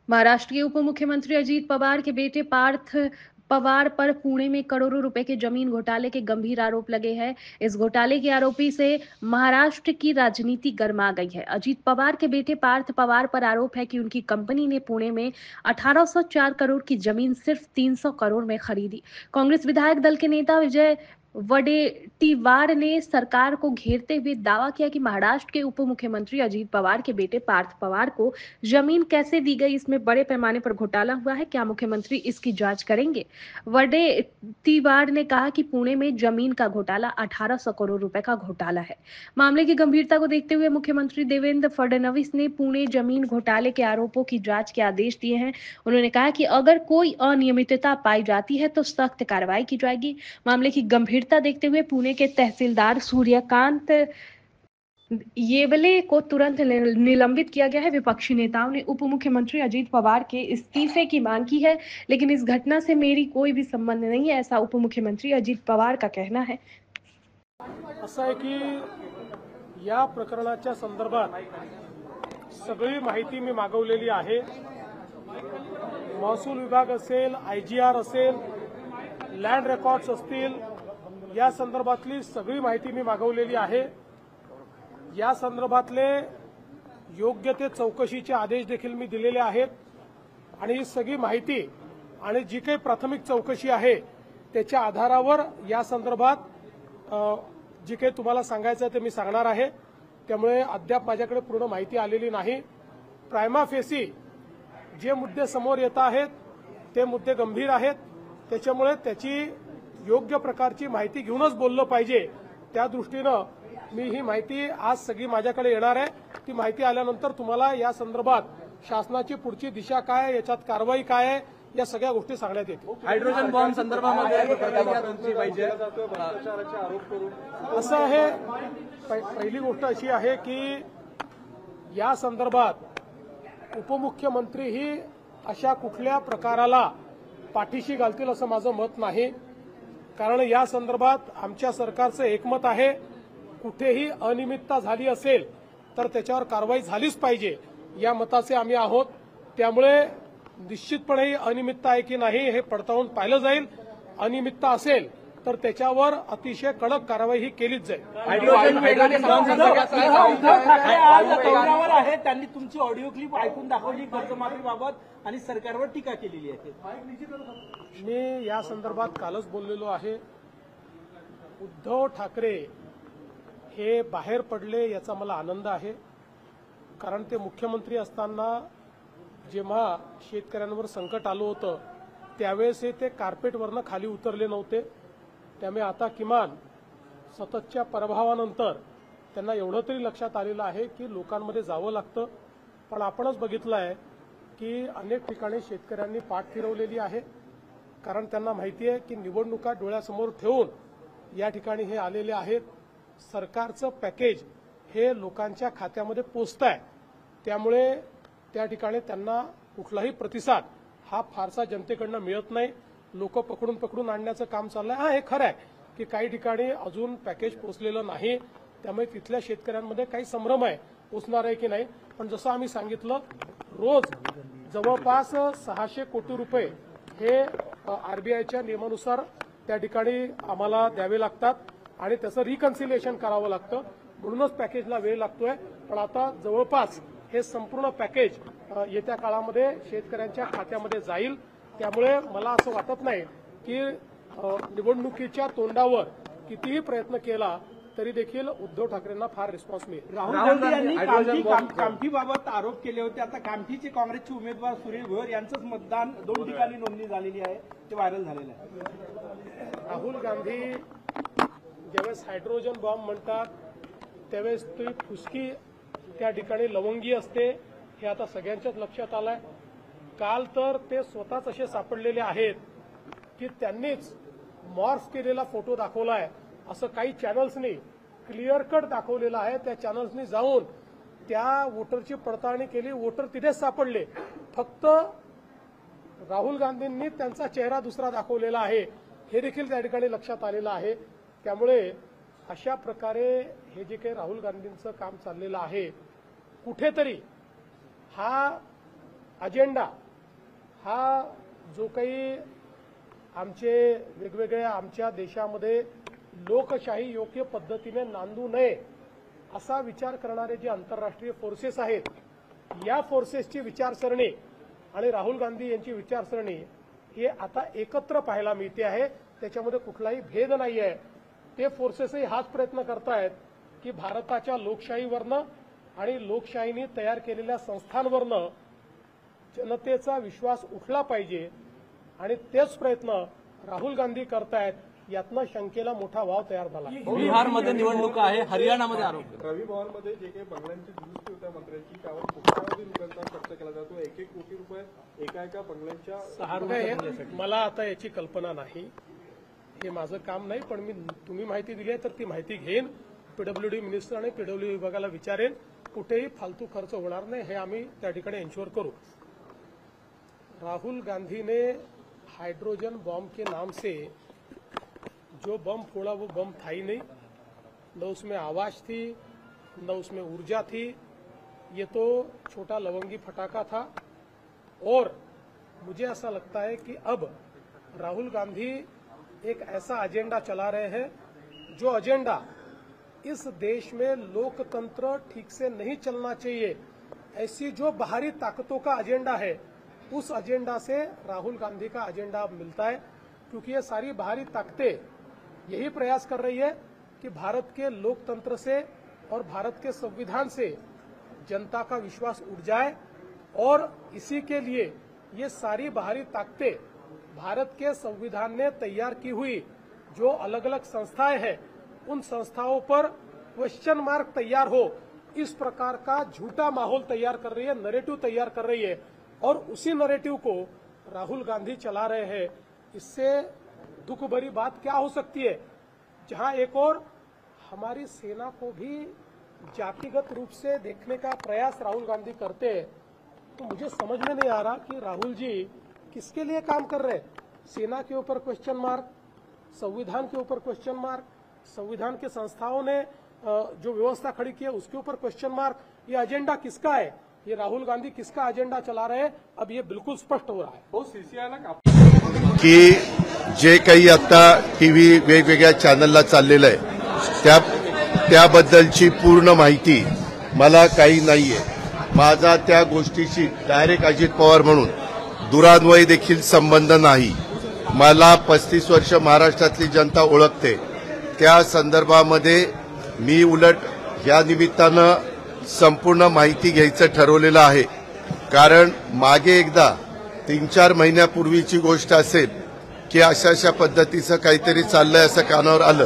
महाराष्ट्र के उप मुख्यमंत्री अजीत पवार के बेटे पार्थ पवार पर पुणे में करोड़ों रुपए के जमीन घोटाले के गंभीर आरोप लगे हैं। इस घोटाले के आरोपी से महाराष्ट्र की राजनीति गर्मा गई है। अजीत पवार के बेटे पार्थ पवार पर आरोप है कि उनकी कंपनी ने पुणे में 1804 करोड़ की जमीन सिर्फ 300 करोड़ में खरीदी। कांग्रेस विधायक दल के नेता विजय वडेट्टीवार ने सरकार को घेरते हुए दावा किया कि महाराष्ट्र के उप मुख्यमंत्री अजीत पवार के बेटे पार्थ पवार को जमीन कैसे दी गई, इसमें बड़े पैमाने पर घोटाला हुआ है। क्या मुख्यमंत्री इसकी जांच करेंगे? वडेट्टीवार ने कहा कि पुणे में जमीन का घोटाला 1800 करोड़ रुपए का घोटाला है। मामले की गंभीरता को देखते हुए मुख्यमंत्री देवेंद्र फडणवीस ने पुणे जमीन घोटाले के आरोपों की जांच के आदेश दिए हैं। उन्होंने कहा कि अगर कोई अनियमितता पाई जाती है तो सख्त कार्रवाई की जाएगी। मामले की गंभीरता देखते हुए पुणे के तहसीलदार सूर्यकांत येवले को तुरंत निलंबित किया गया है। विपक्षी नेताओं ने उप मुख्यमंत्री अजीत पवार के इस्तीफे की मांग की है, लेकिन इस घटना से मेरी कोई भी संबंध नहीं है, ऐसा उप मुख्यमंत्री अजीत पवार का कहना है। असं आहे की या प्रकरणाच्या संदर्भात सगळी माहिती मी मागवलेली आहे। महसूल विभाग असेल, आयजीआर असेल, लँड रेकॉर्ड्स असतील, या संदर्भातली सगळी माहिती मी मागवलेली आहे। या संदर्भातले योग्य ते चौकशीचे आदेश देखील मी दिलेले आहेत आणि ही सगळी माहिती आणि जी काही प्राथमिक चौकशी आहे त्याच्या आधारावर या संदर्भात जी काही तुम्हाला सांगायचं ते मी सांगणार आहे। त्यामुळे अद्याप माझ्याकडे पूर्ण माहिती आलेली नाही। प्रायमा फेसी जे मुद्दे समोर येत आहेत ते मुद्दे गंभीर आहेत, त्याच्यामुळे त्याची योग्य प्रकारची माहिती घेऊनच बोललं पाहिजे। त्या दृष्टीनं मी ही माहिती आज सगळी माझ्याकडे येणार आहे। ती माहिती आल्यानंतर तुम्हाला या संदर्भात शासनाची पुढची दिशा काय आहे, याच्यात कारवाई काय आहे, या सगळ्या गोष्टी सांगण्यात येतील। हायड्रोजन बॉम्ब संदर्भामध्ये असं आहे, पहिली गोष्ट अशी आहे की या संदर्भात उपमुख्यमंत्री ही अशा कुठल्या प्रकाराला पाठीशी घालतील असं माझं मत नाही, कारण या संदर्भात आमच्या सरकारचं एकमत आहे। कुठेही अनियमितता झाली असेल तर त्याच्यावर कारवाई झालीच पाहिजे या मताचे आम्ही आहोत। त्यामुळे निश्चितपणे ही अनियमितता आहे की नाही हे पडताळून पाहिलं जाईल। अनियमितता असेल तर त्याच्यावर अतिशय कडक कारवाई ही केलीच जाईल। त्यांनी तुमची ऑडिओ क्लिप ऐकून दाखवली कर्जमाफीबाबत आणि सरकारवर टीका केलेली आहे। मी या संदर्भात कालच बोललेलो आहे। उद्धव ठाकरे हे बाहेर पडले याचा मला आनंद आहे, कारण ते मुख्यमंत्री असताना जेव्हा शेतकऱ्यांवर संकट आलं होतं त्यावेळेस ते कार्पेटवरनं खाली उतरले नव्हते। त्यामुळे आता किमान सततच्या पराभवानंतर त्यांना एवढं तरी लक्षात आलेलं आहे की लोकांमध्ये जावं लागतं। पण आपणच बघितलं आहे की अनेक ठिकाणी शेतकऱ्यांनी पाठ फिरवलेली आहे, कारण त्यांना माहिती आहे की निवडणुका डोळ्यासमोर ठेवून या ठिकाणी हे आलेले आहेत। सरकारचं पॅकेज हे लोकांच्या खात्यामध्ये पोचतंय, त्यामुळे त्या ठिकाणी त्यांना कुठलाही प्रतिसाद हा फारसा जनतेकडनं मिळत नाही। लोक पकडून आणण्याचं काम चाललंय। हा, हे खरं आहे की काही ठिकाणी अजून पॅकेज पोचलेलं नाही, त्यामुळे तिथल्या शेतकऱ्यांमध्ये काही संभ्रम आहे पोचणार आहे की नाही। पण जसं आम्ही सांगितलं, रोज जवळपास 600 कोटी रुपये हे आरबीआयच्या नियमानुसार त्या ठिकाणी आम्हाला द्यावे लागतात आणि त्याचं रिकन्सिलिएशन करावं लागतं, म्हणूनच पॅकेजला वेळ लागतोय। पण आता जवळपास हे संपूर्ण पॅकेज येत्या काळामध्ये शेतकऱ्यांच्या खात्यामध्ये जाईल। त्यामुळे मला असं वाटत नाही की निवडणुकीच्या तोंडावर कितीही प्रयत्न केला तरी देखील उद्धव ठाकरेंना फार रिस्पॉन्स मिळेल। राहुल गांधी यांनी कामठीबाबत आरोप केले होते। आता कामठीचे काँग्रेसचे उमेदवार सुनील भोयर यांचंच मतदान 2 ठिकाणी नोंदणी झालेली आहे, ते व्हायरल झालेलं आहे। राहुल गांधी ज्यावेळेस हायड्रोजन बॉम्ब म्हणतात त्यावेळेस ती फुसकी त्या ठिकाणी लवंगी असते, हे आता सगळ्यांच्याच लक्षात आलंय। काल तर ते स्वतःच असे सापडलेले आहेत की त्यांनीच मॉर्फ केलेला फोटो दाखवलाय असं काही चॅनल्सनी क्लिअर कट दाखवलेलं आहे। त्या चॅनल्सनी जाऊन त्या वोटरची पडताळणी केली, वोटर तिथेच सापडले। फक्त राहुल गांधींनी त्यांचा चेहरा दुसरा दाखवलेला आहे हे देखील त्या ठिकाणी लक्षात आलेलं आहे। त्यामुळे अशा प्रकारे हे जे काही राहुल गांधींचं काम चाललेलं आहे, कुठेतरी हा अजेंडा, हा जो काही आमचे वेगवेगळ्या आमच्या देशामध्ये लोकशाही योग्य पद्धतीने नांदू नये असा विचार करणारे जे आंतरराष्ट्रीय फोर्सेस आहेत, या फोर्सेसची विचारसरणी आणि राहुल गांधी यांची विचारसरणी हे आता एकत्र पाहायला मिळते आहे। त्याच्यामध्ये कुठलाही भेद नाही आहे। ते फोर्सेसही हाच प्रयत्न करतायत की भारताच्या लोकशाहीवरनं आणि लोकशाहीने तयार केलेल्या संस्थांवरनं जनतेचा विश्वास उठला पाहिजे आणि तेच प्रयत्न राहुल गांधी करतायत। यातनं शंकेला मोठा वाव तयार झाला। बिहारमध्ये निवडणुका आहे, हरियाणामध्ये आरोप। रवी भवनमध्ये जे काही बंगल्यांची दुरुस्ती होत्या मंत्र्यांची, त्यावर कोट्यावधी रुपयांचा खर्च केला जातो। 1-1 कोटी रुपये एका बंगल्यांच्या मला आता याची कल्पना नाही, हे माझं काम नाही, पण तुम्ही माहिती दिली आहे तर ती माहिती घेईन, पीडब्ल्यूडी मिनिस्टर आणि पीडब्ल्यूडी विभागाला विचारेन, कुठेही फालतू खर्च होणार नाही हे आम्ही त्या ठिकाणी एन्श्योर करू। राहुल गांधी ने हाइड्रोजन बम के नाम से जो बम फोड़ा वो बम था ही नहीं, न उसमें आवाज थी न उसमें ऊर्जा थी, ये तो छोटा लवंगी फटाका था। और मुझे ऐसा लगता है कि अब राहुल गांधी एक ऐसा एजेंडा चला रहे हैं जो एजेंडा इस देश में लोकतंत्र ठीक से नहीं चलना चाहिए, ऐसी जो बाहरी ताकतों का एजेंडा है उस एजेंडा से राहुल गांधी का एजेंडा मिलता है। क्योंकि ये सारी बाहरी ताकतें यही प्रयास कर रही है कि भारत के लोकतंत्र से और भारत के संविधान से जनता का विश्वास उठ जाए, और इसी के लिए ये सारी बाहरी ताकतें भारत के संविधान ने तैयार की हुई जो अलग अलग संस्थाएं हैं उन संस्थाओं पर क्वेश्चन मार्क तैयार हो, इस प्रकार का झूठा माहौल तैयार कर रही है, नैरेटिव तैयार कर रही है, और उसी नैरेटिव को राहुल गांधी चला रहे हैं। इससे दुख भरी बात क्या हो सकती है, जहां एक और हमारी सेना को भी जातिगत रूप से देखने का प्रयास राहुल गांधी करते हैं। तो मुझे समझ में नहीं आ रहा कि राहुल जी किसके लिए काम कर रहे हैं। सेना के ऊपर क्वेश्चन मार्क, संविधान के ऊपर क्वेश्चन मार्क, संविधान के संस्थाओं ने जो व्यवस्था खड़ी की है उसके ऊपर क्वेश्चन मार्क। ये एजेंडा किसका है, ये राहुल गांधी किसका एजेंडा चला रहे हैं, अब ये बिल्कुल स्पष्ट हो रहा है। हो सीसीआयला की जे काही आता टीव्ही वेगवेगळ्या चॅनलला चाललेलं आहे त्याबद्दलची पूर्ण माहिती मला काही नाहीये। माझा त्या गोष्टीशी डायरेक्ट अजित पवार म्हणून दुरान्वयी देखील संबंध नाही। मला 35 वर्ष महाराष्ट्रातली जनता ओळखते। त्या संदर्भामध्ये मी उलट या निमित्तानं संपूर्ण माहिती घ्यायचं ठरवलेलं आहे। कारण मागे एकदा 3-4 महिन्यापूर्वीची गोष्ट असेल की अशा पद्धतीचं काहीतरी चाललंय असं कानावर आलं,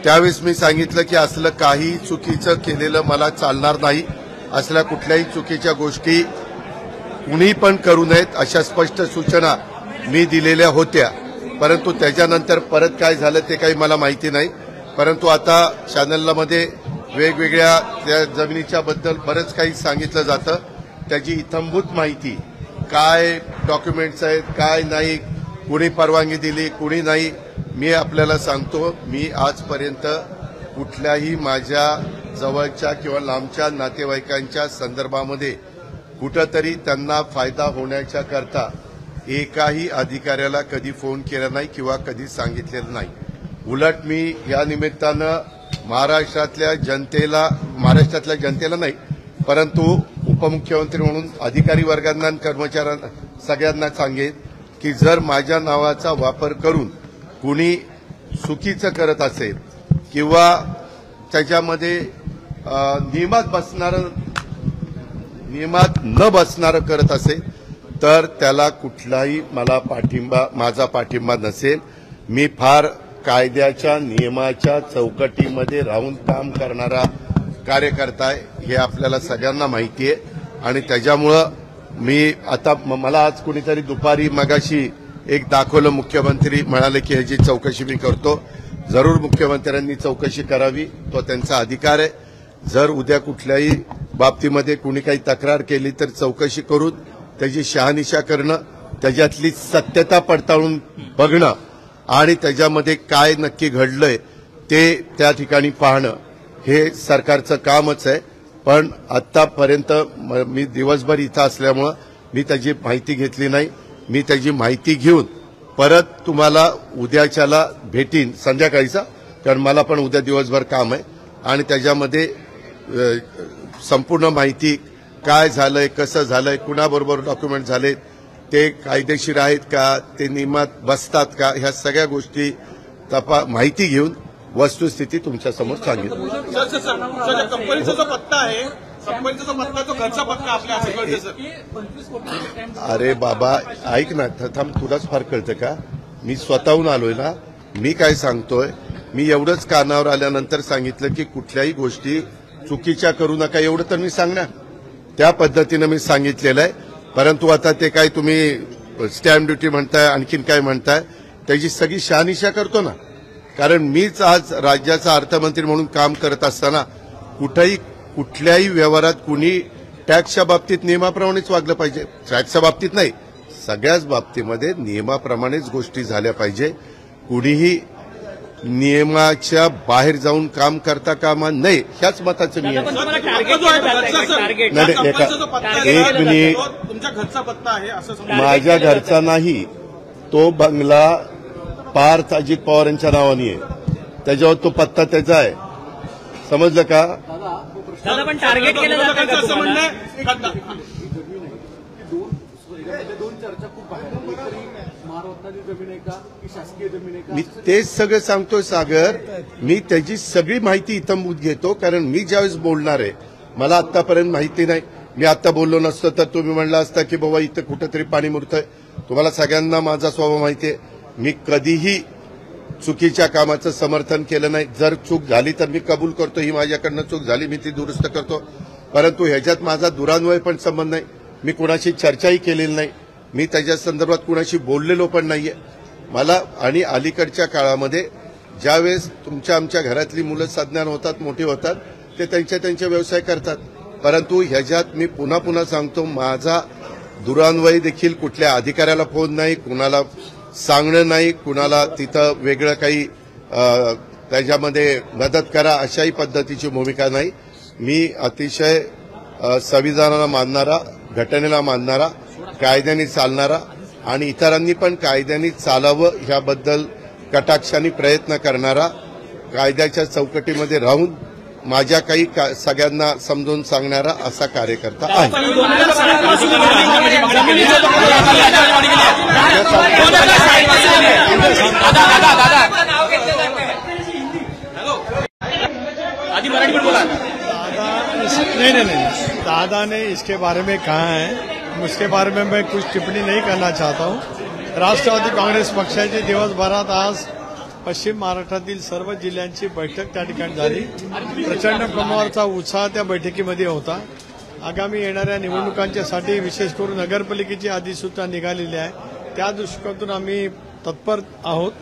त्यावेळेस मी सांगितलं की असलं काही चुकीचं केलेलं मला चालणार नाही, असल्या कुठल्याही चुकीच्या गोष्टी कुणी पण करू नयेत अशा स्पष्ट सूचना मी दिलेल्या होत्या। परंतु त्याच्यानंतर परत काय झालं ते काही मला माहिती नाही। परंतु आता चॅनलला मध्ये वेगवेगळ्या त्या जमिनीच्या बद्दल बरंच काही सांगितलं जातं, त्याची इत्थंभूत माहिती काय डॉक्युमेंट्स आहेत काय नाही, कुणी परवानगी दिली कुणी नाही, मी आपल्याला सांगतो मी आजपर्यंत कुठल्याही माझ्या जवळच्या किंवा लांबच्या नातेवाईकांच्या संदर्भामध्ये कुठंतरी त्यांना फायदा होण्याच्या करता एकाही अधिकाऱ्याला कधी फोन केला नाही किंवा कधी सांगितलेलं नाही। उलट मी या निमित्तानं महाराष्ट्रातल्या जनतेला नाही परंतु उपमुख्यमंत्री म्हणून अधिकारी वर्गांना आणि कर्मचाऱ्यांना सगळ्यांना सांगेन की जर माझ्या नावाचा वापर करून कुणी चुकीचं करत असेल किंवा त्याच्यामध्ये नियमात न बसणारं करत असेल तर त्याला कुठलाही माझा पाठिंबा नसेल। मी फार कायद्याच्या नियमाच्या चौकटीमध्ये राहून काम करणारा कार्यकर्ता आहे हे आपल्याला सगळ्यांना माहिती आहे। आणि त्याच्यामुळं मी आता मला आज कुणीतरी दुपारी मगाशी एक दाखवलं, मुख्यमंत्री म्हणाले की ह्याची चौकशी मी करतो। जरूर मुख्यमंत्र्यांनी चौकशी करावी, तो त्यांचा अधिकार आहे। जर उद्या कुठल्याही बाबतीमध्ये कुणी काही तक्रार केली तर चौकशी करून त्याची शहानिशा करणं त्याच्यातली सत्यता पडताळून बघणं आणि त्याच्यामध्ये काय नक्की घडलंय ते त्या ठिकाणी पाहणं हे सरकारचं कामच आहे. पण आतापर्यंत मी दिवसभर इथं असल्यामुळं मी त्याची माहिती घेतली नाही. मी त्याची माहिती घेऊन परत तुम्हाला उद्याच्याला भेटीन संध्याकाळीचा, कारण मला पण उद्या दिवसभर काम आहे आणि त्याच्यामध्ये संपूर्ण माहिती काय झालंय, कसं झालंय, कुणाबरोबर डॉक्युमेंट झाले, ते कायदेशीर आहेत का, ते नियमात बसतात का, ह्या सगळ्या गोष्टी माहिती घेऊन वस्तुस्थिती तुमच्या समोर सांगितली. कंपनीचा जो पत्ता आहे, कंपनीचा जो पत्ता, तो घरचा पत्ता आपल्या असं कळतं सर. अरे बाबा ऐक ना, थांब, तुलाच फार कळतं का? मी स्वतःहून आलोय ना. मी काय सांगतोय, मी एवढंच कानावर आल्यानंतर सांगितलं की कुठल्याही गोष्टी चुकीच्या करू नका, एवढं तर मी सांगणार. त्या पद्धतीनं मी सांगितलेलं आहे. परंतु आता ते काय तुम्ही स्टॅम्प ड्युटी म्हणताय, आणखीन काय म्हणताय, त्याची सगळी शहानिशा करतो ना. कारण मीच आज राज्याचा अर्थमंत्री म्हणून काम करत असताना कुठल्याही व्यवहारात कुणी टॅक्सच्या बाबतीत नियमाप्रमाणेच वागलं पाहिजे. टॅक्सच्या बाबतीत नाही, सगळ्याच बाबतीमध्ये नियमाप्रमाणेच गोष्टी झाल्या पाहिजे. कुणीही नियमाच्या बाहेर जाऊन काम करता कामा नये, ह्याच मताचं मी आहे. एक मिनिट, तुमच्या घरचा पत्ता आहे असं माझ्या घरचा नाही, तो बंगला पार्थ अजित पवार यांच्या नावाने आहे, त्याच्यावर तो पत्ता त्याचा आहे, समजलं का? दादा पण टार्गेट केलं जातं का असं म्हणणं तुम्हाला? आहे. दोन चर्चा खूप आहे, महारत्नाची जमीन आहे का की शासकीय जमीन आहे का? मी तेच सगळं सांगतोय सागर. मी त्याची सगळी माहिती इथं घेतो, कारण मी ज्यावेळेस बोलणार आहे मला आतापर्यंत माहिती नाही. मी आता बोललो नसतो तर तुम्ही म्हणला असता की बाबा इथं कुठेतरी पाणी मुरतंय. तुम्हाला सगळ्यांना माझा स्वभाव माहिती आहे. मी कधीही चुकीच्या कामाचं समर्थन केलं नाही. जर चूक झाली तर मी कबूल करतो, ही माझ्याकडनं चूक झाली, मी ती दुरुस्त करतो. परंतु ह्याच्यात माझा दुरान्वय पण संबंध नाही. मी कुणाशी चर्चाही केलेली नाही. मी त्याच्या संदर्भात कुणाशी बोललेलो पण नाहीये. मला आणि अलीकडच्या काळामध्ये ज्यावेळेस आमच्या घरातली मुलं सज्ञान होतात, मोठी होतात, ते त्यांचे व्यवसाय करतात. परंतु ह्याच्यात मी पुन्हा सांगतो, माझा दुरान्वय देखील कुठल्या अधिकाऱ्याला फोन नाही, कुणाला सांगणं नाही, कुणाला तिथं वेगळं काही त्याच्यामध्ये मदत करा अशाही पद्धतीची भूमिका नाही. मी अतिशय संविधानाला मानणारा, घटनेला मानणारा, कायद्याने चालणारा आणि इतरांनी पण कायद्याने चालावं ह्याबद्दल कटाक्षाने प्रयत्न करणारा, कायद्याच्या चौकटीमध्ये राहून माझ्या काही सगळ्यांना समजून सांगणारा असा कार्यकर्ता आहे. नहीं, दादा ने इसके बारे में कहा है, उसके बारे में मैं कुछ टिप्पणी नहीं करना चाहता हूं. राष्ट्रवादी काँग्रेस पक्षाची दिवसभरात आज पश्चिम महाराष्ट्रातील सर्व जिल्ह्यांची बैठक त्या ठिकाणी झाली. प्रचंड प्रमाणावरचा उत्साह त्या बैठकीमध्ये होता. आगामी येणाऱ्या निवडणुकांच्यासाठी विशेष करून नगरपालिकेची अधिसूचना निघालेली आहे. त्या दृष्टिकोनातून आम्ही तत्पर आहोत.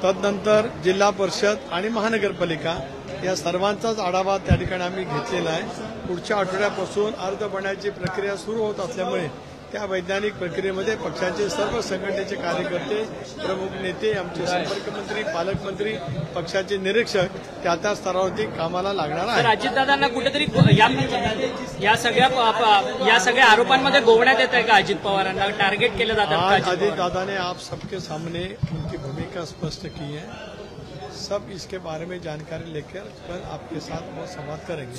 तदनंतर जिल्हा परिषद आणि महानगरपालिका या सर्वांचाच आढावा त्या ठिकाणी आम्ही घेतलेला आहे. पुढच्या आठवड्यापासून अर्ज भरण्याची प्रक्रिया सुरू होत असल्यामुळे त्या वैज्ञानिक प्रक्रियेमध्ये पक्षाचे सर्व संघटनेचे कार्यकर्ते, प्रमुख नेते, आमचे संपर्कमंत्री, पालकमंत्री, पक्षाचे निरीक्षक त्या स्तरावरती कामाला लागणार आहे. अजितदादांना कुठेतरी या सगळ्या आरोपांमध्ये गोवण्यात येत आहे का? अजित पवारांना टार्गेट केलं जातं? अजितदादा ने आप सबके सामने उनकी भूमिका स्पष्ट की है. सब इसके बारे में जानकारी लेकर कल आपके साथ वो संवाद करेंगे.